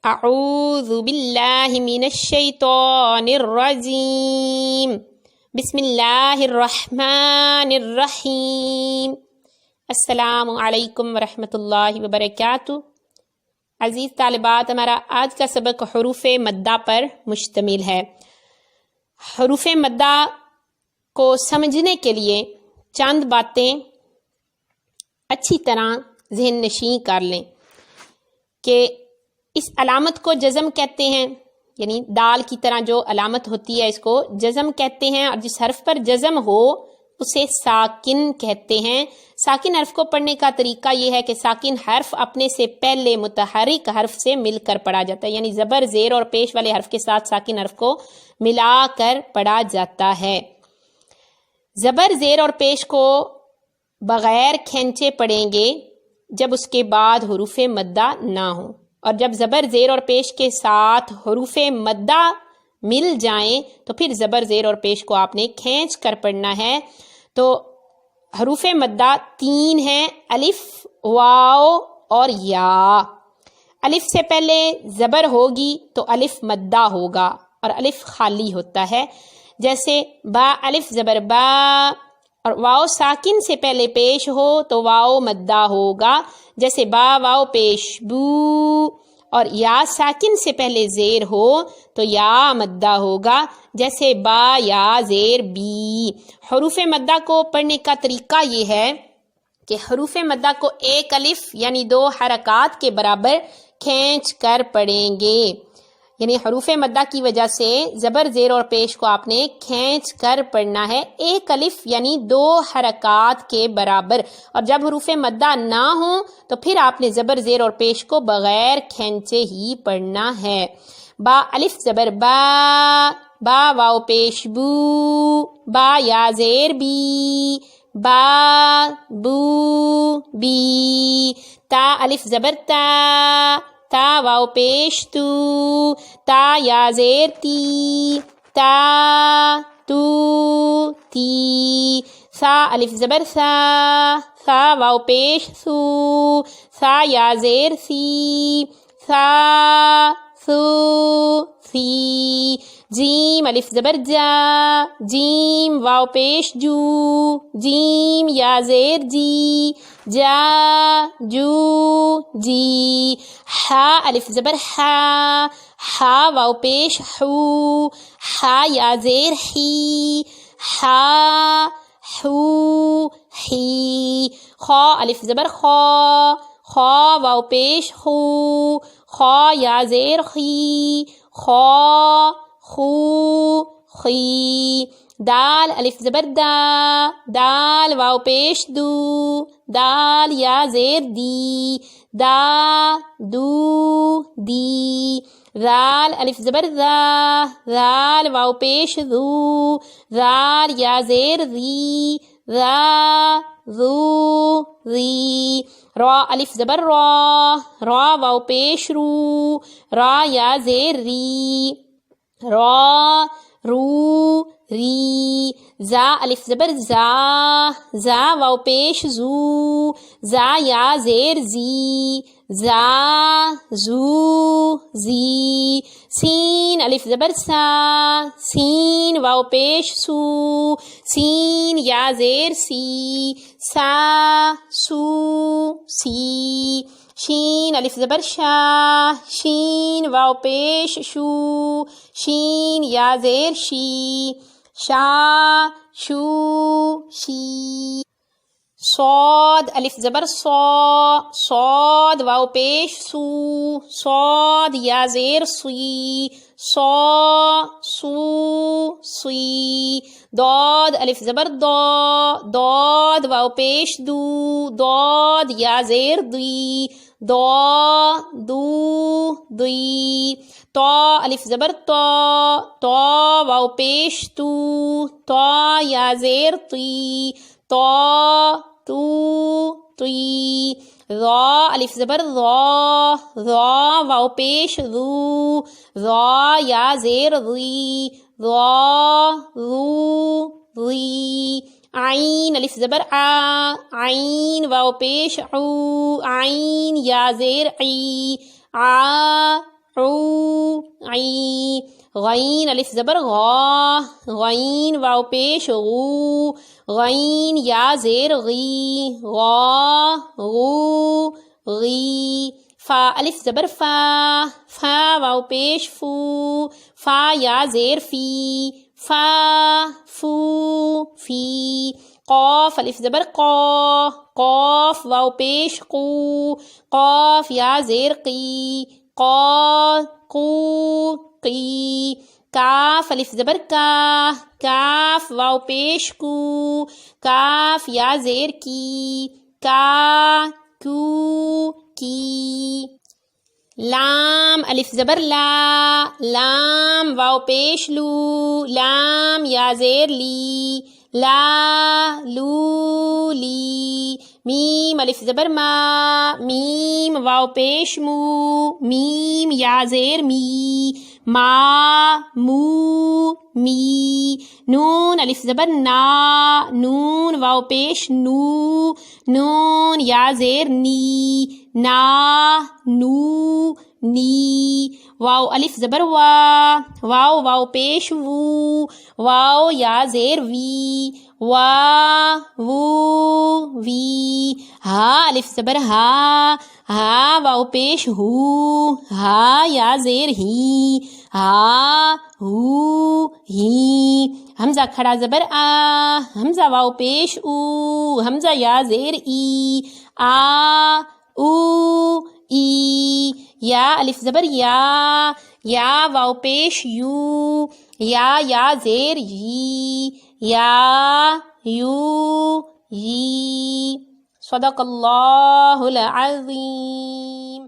اعوذ باللہ من الشیطان الرجیم بسم اللہ الرحمن الرحیم۔ السلام علیکم ورحمۃ اللہ وبرکاتہ۔ عزیز طالبات، ہمارا آج کا سبق حروف مدہ پر مشتمل ہے۔ حروف مدہ کو سمجھنے کے لیے چند باتیں اچھی طرح ذہن نشین کر لیں کہ اس علامت کو جزم کہتے ہیں، یعنی دال کی طرح جو علامت ہوتی ہے اس کو جزم کہتے ہیں، اور جس حرف پر جزم ہو اسے ساکن کہتے ہیں۔ ساکن حرف کو پڑھنے کا طریقہ یہ ہے کہ ساکن حرف اپنے سے پہلے متحرک حرف سے مل کر پڑھا جاتا ہے، یعنی زبر، زیر اور پیش والے حرف کے ساتھ ساکن حرف کو ملا کر پڑھا جاتا ہے۔ زبر، زیر اور پیش کو بغیر کھینچے پڑھیں گے جب اس کے بعد حروف مدہ نہ ہوں، اور جب زبر، زیر اور پیش کے ساتھ حروف مدہ مل جائیں تو پھر زبر، زیر اور پیش کو آپ نے کھینچ کر پڑھنا ہے۔ تو حروف مدہ 3 ہیں، الف، واو اور یا۔ الف سے پہلے زبر ہوگی تو الف مدہ ہوگا، اور الف خالی ہوتا ہے، جیسے با، الف زبر با، اور واو ساکن سے پہلے پیش ہو تو واو مدہ ہوگا، جیسے با واو پیش بو، اور یا ساکن سے پہلے زیر ہو تو یا مدہ ہوگا، جیسے با یا زیر بی۔ حروف مدہ کو پڑھنے کا طریقہ یہ ہے کہ حروف مدہ کو ایک الف یعنی 2 حرکات کے برابر کھینچ کر پڑھیں گے، یعنی حروف مدہ کی وجہ سے زبر، زیر اور پیش کو آپ نے کھینچ کر پڑھنا ہے، ایک الف یعنی 2 حرکات کے برابر، اور جب حروف مدہ نہ ہوں تو پھر آپ نے زبر، زیر اور پیش کو بغیر کھینچے ہی پڑھنا ہے۔ با، الف زبر با، با واو پیش بو، با یا زیر بی، با بو بی۔ تا، الف زبر تا، تا واو پیش تو، تا یا زیر تی، تا تو تی۔ سا، الف زبر سا، سا واو پیش سو، سا یا زیر سی، سا سو سی۔ جیم، الف زبر جا، جیم واو پیش جو، جیم یا زیر جی، جا جو جی۔ ہا، الف زبر ہا، ہا واو پیش ہو، ہا یا زیر ہی، ہا ہو ہی۔ خا، الف زبر خا، خا واو پیش خو، خا یا زیر خی، خا خو خی۔ دال، الف زبر دا، دال واو پیش دو، دال یا زیر دی، دا دو دی۔ ذال، الف زبر ذا، ذال واو پیش ذو، ذال یا زیر ذی، ذا ذو ذی۔ را، الف زبر را، را واو پیش رو، را یا زیر ری، را رو ری۔ زا، الف زبر زا، زا واو پیش زو، زا یا زیر زی، زا زو زی۔ سین، الف زبر سا، سین واو پیش سو، سین یا زیر سی، سا سو سی۔ شین، الف زبر شا، شین واو پیش شو، شین یا زیر شی، شا شو شی۔ صاد، الف زبر صا، صاد واو پیش سو، صاد یا زیر سی، صا سو سی۔ ضاد، الف زبر ضا، ضاد واو پیش دو، ضاد یا زیر دی، ضا دو دی۔ طا، الف زبر طا، طا واو پیش تو، طا یا زیر تی، طا تو تی۔ ذا، الف زبر ذا، ذا واو پیش ذو، ذا یا زیر ذی، ذا ذو ذی۔ عین، الف زبر آ، عین واو پیش عو، عین یا زیر عی، آ عو عی غین الف زبر غا غین واو پیش غو غین یا زیر غی غا غو غی فا الف زبر فا فا واو پیش فو فا یا زیر فی فا فو فی قاف الف زبر قا قاف واو پیش قو قاف یا زیر قی قا قو قی کاف الف زبر کا کاف واو پیش کو کاف یا زیر کی کا کو کی لام الف زبر لا لام واو پیش لو لام یا زیر لی لا لو لی میم الف زبر ما میم واو پیش مو میم یا زیر می ما مو می نون الف زبر نا نون واو پیش نو نون یا زیر نی نا نو نی واو الف زبر وا واو واو پیش وو واو یا زیر وی وا وو وی ہا الف زبر ہا ہا واو پیش ہو ہا یا زیر ہی ہا ہو ہی حمزہ کھڑا زبر آ حمزہ واو پیش او حمزہ یا زیر ای آ او ای یا الف زبر یا واو پیش یو یا زیر یی یا یو یی صدق اللہ العظیم.